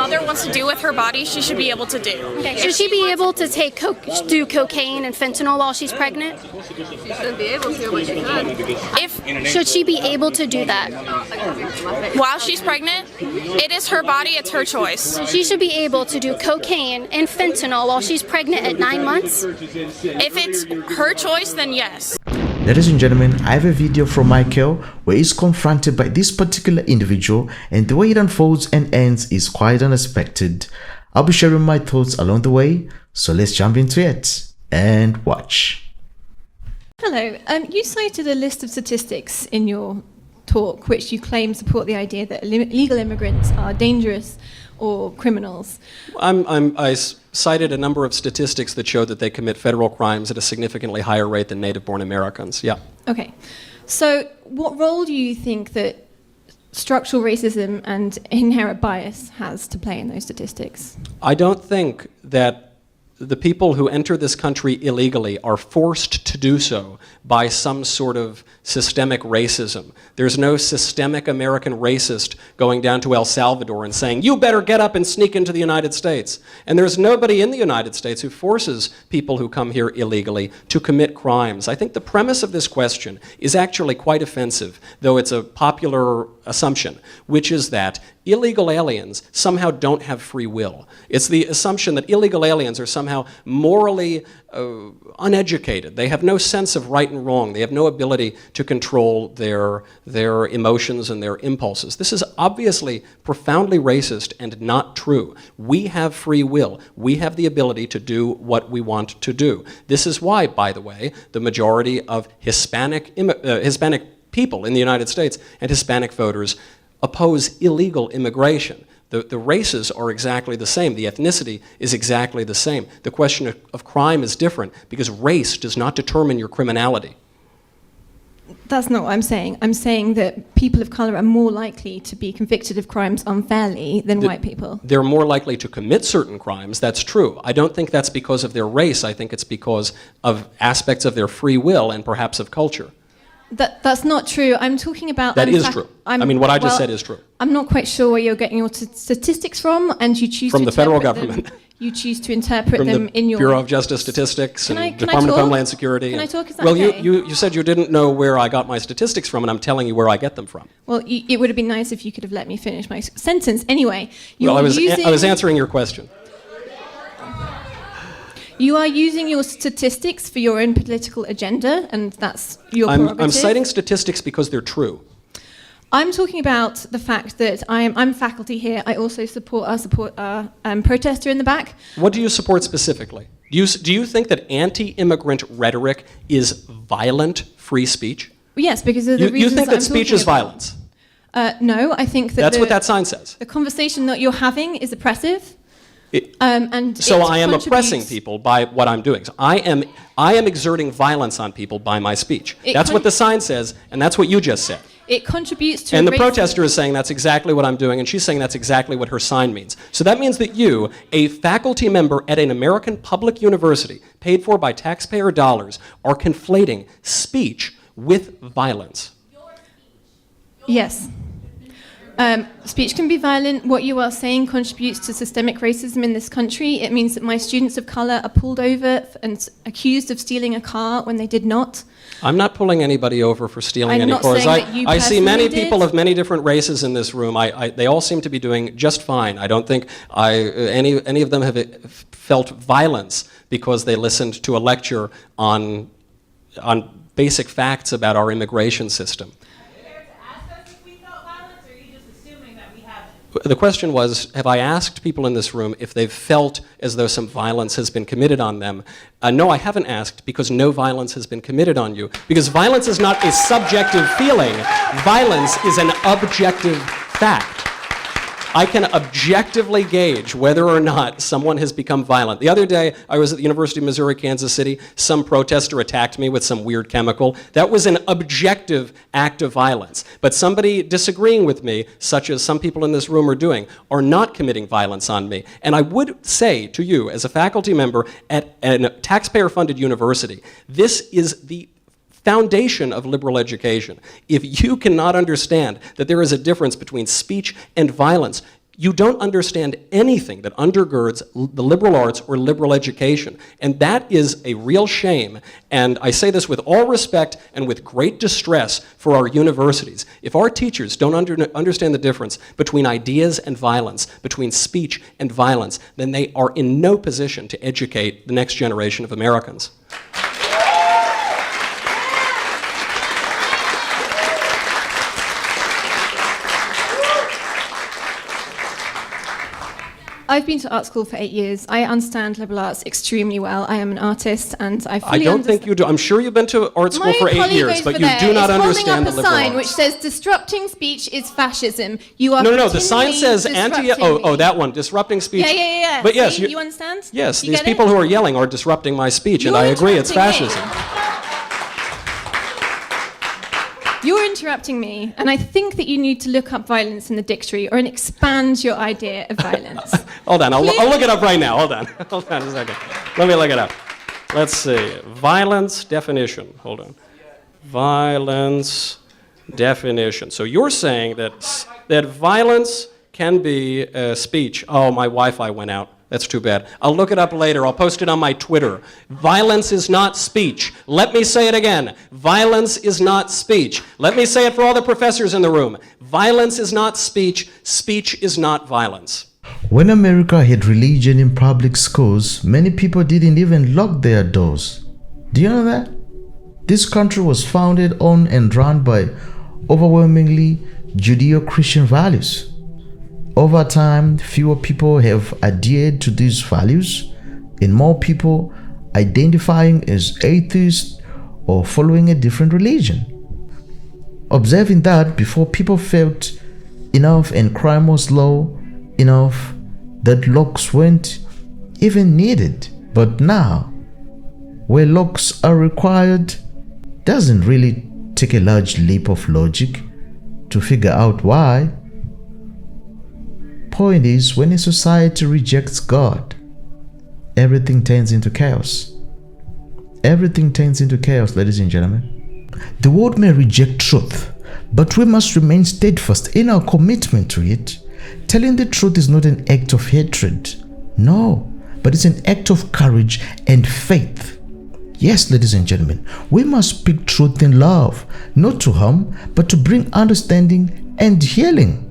mother wants to do with her body, she should be able to do. Okay. Should she be able to do cocaine and fentanyl while she's pregnant? She shouldn't be able to, but she could. Should she be able to do that? While she's pregnant, it is her body, it's her choice. She should be able to do cocaine and fentanyl while she's pregnant at 9 months? If it's her choice, then yes. Ladies and gentlemen, I have a video from Michael where he's confronted by this particular individual, and the way it unfolds and ends is quite unexpected. I'll be sharing my thoughts along the way, so let's jump into it and watch. Hello. You cited a list of statistics in your talk which you claim support the idea that illegal immigrants are dangerous or criminals. I cited a number of statistics that show that they commit federal crimes at a significantly higher rate than native-born Americans. Yeah. Okay. So what role do you think that structural racism and inherent bias has to play in those statistics? I don't think that the people who enter this country illegally are forced to do so by some sort of systemic racism. There's no systemic American racist going down to El Salvador and saying, you better get up and sneak into the United States. And there's nobody in the United States who forces people who come here illegally to commit crimes. I think the premise of this question is actually quite offensive, though it's a popular assumption, which is that illegal aliens somehow don't have free will. It's the assumption that illegal aliens are somehow morally uneducated. They have no sense of right and wrong. They have no ability to control their emotions and their impulses. This is obviously profoundly racist and not true. We have free will. We have the ability to do what we want to do. This is why, by the way, the majority of Hispanic people in the United States and Hispanic voters oppose illegal immigration. The races are exactly the same. The ethnicity is exactly the same. The question of crime is different because race does not determine your criminality. That's not what I'm saying. I'm saying that people of color are more likely to be convicted of crimes unfairly than white people. They're more likely to commit certain crimes, that's true. I don't think that's because of their race. I think it's because of aspects of their free will and perhaps of culture. That's not true. I'm talking about... That is true. I mean, what I just said is true. I'm not quite sure where you're getting your statistics from, and you choose from to the federal interpret government. Them. You choose to interpret them in your... Bureau of Justice Statistics and Department of Homeland Security. Can I talk? Is that well, okay? you said you didn't know where I got my statistics from, and I'm telling you where I get them from. Well, it would have been nice if you could have let me finish my sentence. Anyway, I was answering your question. You are using your statistics for your own political agenda, and that's your prerogative. I'm citing statistics because they're true. I'm talking about the fact that I'm faculty here. I also support our protester in the back. What do you support specifically? Do you think that anti-immigrant rhetoric is violent free speech? Yes, because of the reasons you think that speech is violence? No, I think that... That's what that sign says. The conversation that you're having is oppressive. So I am oppressing people by what I'm doing. So I am exerting violence on people by my speech. That's what the sign says, and that's what you just said. It contributes to... And the protester is saying that's exactly what I'm doing, and she's saying that's exactly what her sign means. So that means that you, a faculty member at an American public university, paid for by taxpayer dollars, are conflating speech with violence. Yes. Speech can be violent. What you are saying contributes to systemic racism in this country. It means that my students of color are pulled over and accused of stealing a car when they did not. I'm not pulling anybody over for stealing any cars. I see many people of many different races in this room. They all seem to be doing just fine. I don't think any of them have felt violence because they listened to a lecture on basic facts about our immigration system. The question was, have I asked people in this room if they've felt as though some violence has been committed on them? No, I haven't asked, because no violence has been committed on you. Because violence is not a subjective feeling. Violence is an objective fact. I can objectively gauge whether or not someone has become violent. The other day, I was at the University of Missouri, Kansas City. Some protester attacked me with some weird chemical. That was an objective act of violence. But somebody disagreeing with me, such as some people in this room are doing, are not committing violence on me. And I would say to you, as a faculty member at a taxpayer-funded university, this is the foundation of liberal education. If you cannot understand that there is a difference between speech and violence, you don't understand anything that undergirds the liberal arts or liberal education. And that is a real shame. And I say this with all respect and with great distress for our universities. If our teachers don't understand the difference between ideas and violence, between speech and violence, then they are in no position to educate the next generation of Americans. I've been to art school for 8 years. I understand liberal arts extremely well. I am an artist, and I fully I don't think you do. I'm sure you've been to art school for 8 years, but you do not understand the liberal arts. holding up a sign which says, disrupting speech is fascism. You are No, the sign says that one, disrupting speech. Yeah. But yes, See, you understand? Yes, you these people who are yelling are disrupting my speech, and I agree, it's fascism. You're interrupting me, and I think that you need to look up violence in the dictionary or expand your idea of violence. Hold on, I'll look it up right now. Hold on a second. Let me look it up. Let's see. Violence definition. Hold on. Violence definition. So you're saying that violence can be speech. Oh, my Wi-Fi went out. That's too bad. I'll look it up later. I'll post it on my Twitter. Violence is not speech. Let me say it again. Violence is not speech. Let me say it for all the professors in the room. Violence is not speech. Speech is not violence. When America had religion in public schools, many people didn't even lock their doors. Do you know that? This country was founded on and run by overwhelmingly Judeo-Christian values. Over time, fewer people have adhered to these values, and more people identifying as atheists or following a different religion. Observing that before people felt enough and crime was low enough that locks weren't even needed. But now, where locks are required, doesn't really take a large leap of logic to figure out why. Point is, when a society rejects God, everything turns into chaos. Everything turns into chaos, ladies and gentlemen. The world may reject truth, but we must remain steadfast in our commitment to it. Telling the truth is not an act of hatred, no, but it's an act of courage and faith. Yes, ladies and gentlemen, we must speak truth in love, not to harm, but to bring understanding and healing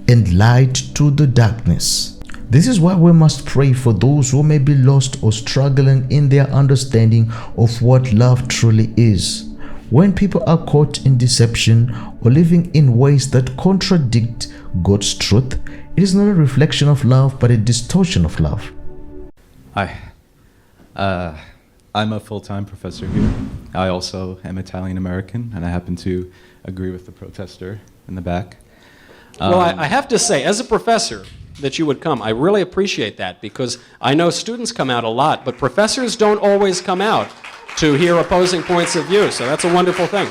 and light to the darkness. This is why we must pray for those who may be lost or struggling in their understanding of what love truly is. When people are caught in deception or living in ways that contradict God's truth, it is not a reflection of love, but a distortion of love. Hi. I'm a full-time professor here. I also am Italian American, and I happen to agree with the protester in the back. Well, I have to say, as a professor, that you would come. I really appreciate that, because I know students come out a lot, but professors don't always come out to hear opposing points of view, so that's a wonderful thing.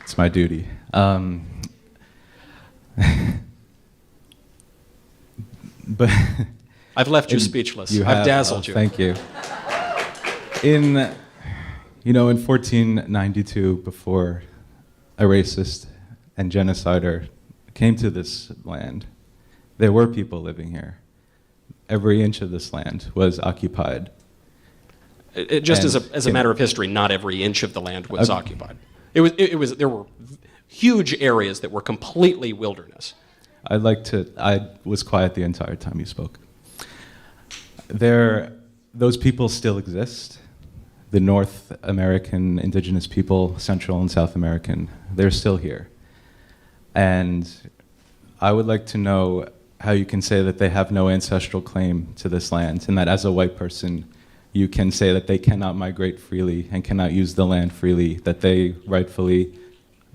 It's my duty. But I've left you speechless. I've dazzled you. Thank you. In 1492, before a racist and genocider came to this land, there were people living here. Every inch of this land was occupied. Just as a matter of history, not every inch of the land was occupied. There were huge areas that were completely wilderness. I was quiet the entire time you spoke. Those people still exist. The North American indigenous people, Central and South American, they're still here. And I would like to know how you can say that they have no ancestral claim to this land, and that as a white person, you can say that they cannot migrate freely and cannot use the land freely that they rightfully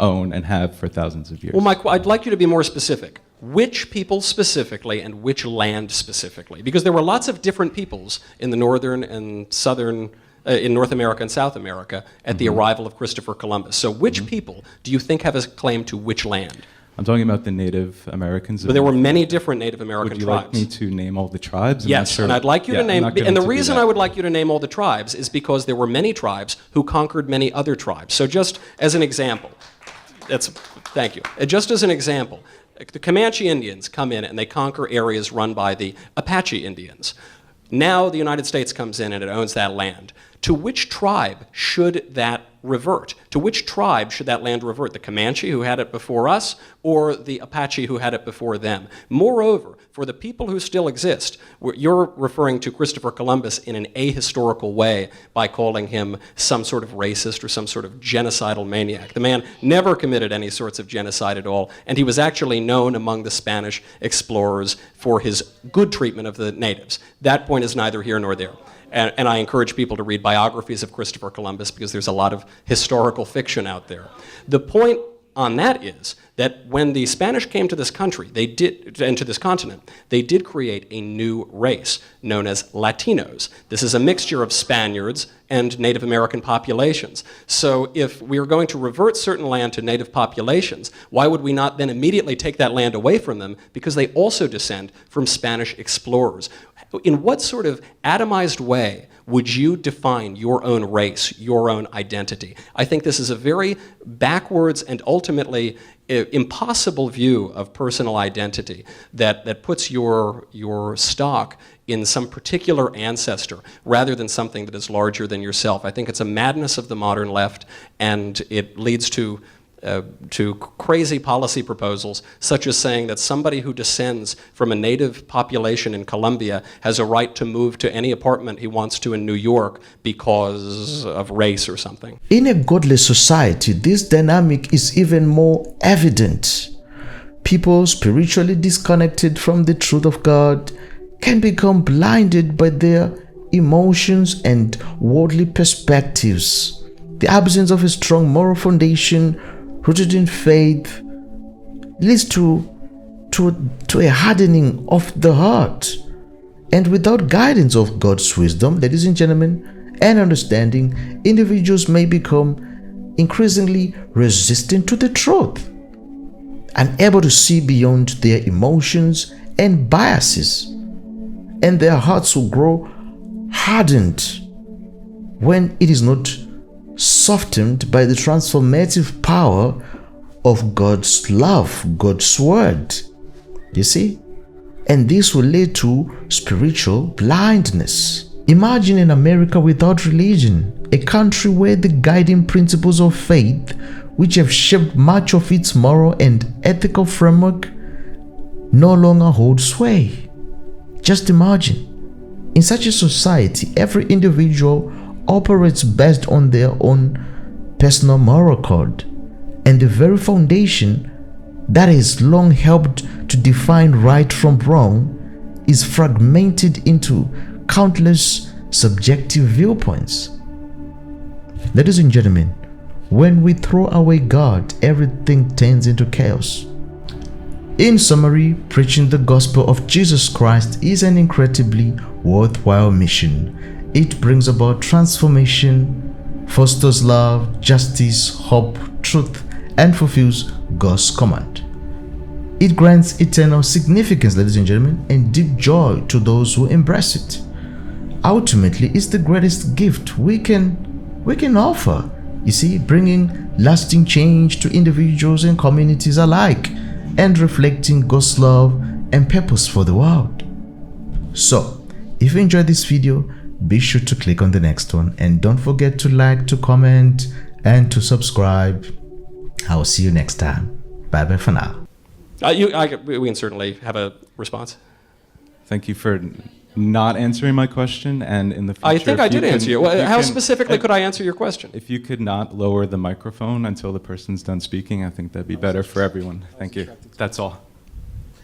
own and have for thousands of years. Well, Mike, I'd like you to be more specific. Which people specifically and which land specifically? Because there were lots of different peoples in the northern and southern, in North America and South America at the arrival of Christopher Columbus. So which people do you think have a claim to which land? I'm talking about the Native Americans. But there were many different Native American tribes. Would you like me to name all the tribes? Yes, and I'd like you to name, and the reason I would like you to name all the tribes is because there were many tribes who conquered many other tribes. So just as an example, thank you. Just as an example, The Comanche Indians come in and they conquer areas run by the Apache Indians. Now the United States comes in and it owns that land. To which tribe should that revert? To which tribe should that land revert? The Comanche who had it before us, or the Apache who had it before them? Moreover, for the people who still exist, you're referring to Christopher Columbus in an ahistorical way by calling him some sort of racist or some sort of genocidal maniac. The man never committed any sorts of genocide at all, and he was actually known among the Spanish explorers for his good treatment of the natives. That point is neither here nor there. And I encourage people to read biographies of Christopher Columbus because there's a lot of historical fiction out there. The point on that is that when the Spanish came to this country, and to this continent, they did create a new race known as Latinos. This is a mixture of Spaniards and Native American populations. So if we are going to revert certain land to native populations, why would we not then immediately take that land away from them because they also descend from Spanish explorers? In what sort of atomized way would you define your own race, your own identity? I think this is a very backwards and ultimately impossible view of personal identity that puts your stock in some particular ancestor rather than something that is larger than yourself. I think it's a madness of the modern left, and it leads to crazy policy proposals, such as saying that somebody who descends from a native population in Colombia has a right to move to any apartment he wants to in New York because of race or something. In a godless society, this dynamic is even more evident. People spiritually disconnected from the truth of God can become blinded by their emotions and worldly perspectives. The absence of a strong moral foundation rooted in faith leads to a hardening of the heart. And without guidance of God's wisdom, ladies and gentlemen, and understanding, individuals may become increasingly resistant to the truth, unable to see beyond their emotions and biases, and their hearts will grow hardened when it is not softened by the transformative power of God's love, God's word. You see? And this will lead to spiritual blindness. Imagine an America without religion, a country where the guiding principles of faith, which have shaped much of its moral and ethical framework, no longer hold sway. Just imagine. In such a society, every individual operates based on their own personal moral code, and the very foundation that has long helped to define right from wrong is fragmented into countless subjective viewpoints. Ladies and gentlemen, when we throw away God, everything turns into chaos. In summary, preaching the gospel of Jesus Christ is an incredibly worthwhile mission. It brings about transformation, fosters love, justice, hope, truth, and fulfills God's command. It grants eternal significance, ladies and gentlemen, and deep joy to those who embrace it. Ultimately, it's the greatest gift we can offer, you see, bringing lasting change to individuals and communities alike, and reflecting God's love and purpose for the world. So, if you enjoyed this video, be sure to click on the next one, and don't forget to like, to comment, and to subscribe. I will see you next time. Bye bye for now. We can certainly have a response. Thank you for not answering my question, and in the future, I think I did answer you. How specifically could I answer your question? If you could not lower the microphone until the person's done speaking, I think that'd be better for everyone. Thank you. That's all.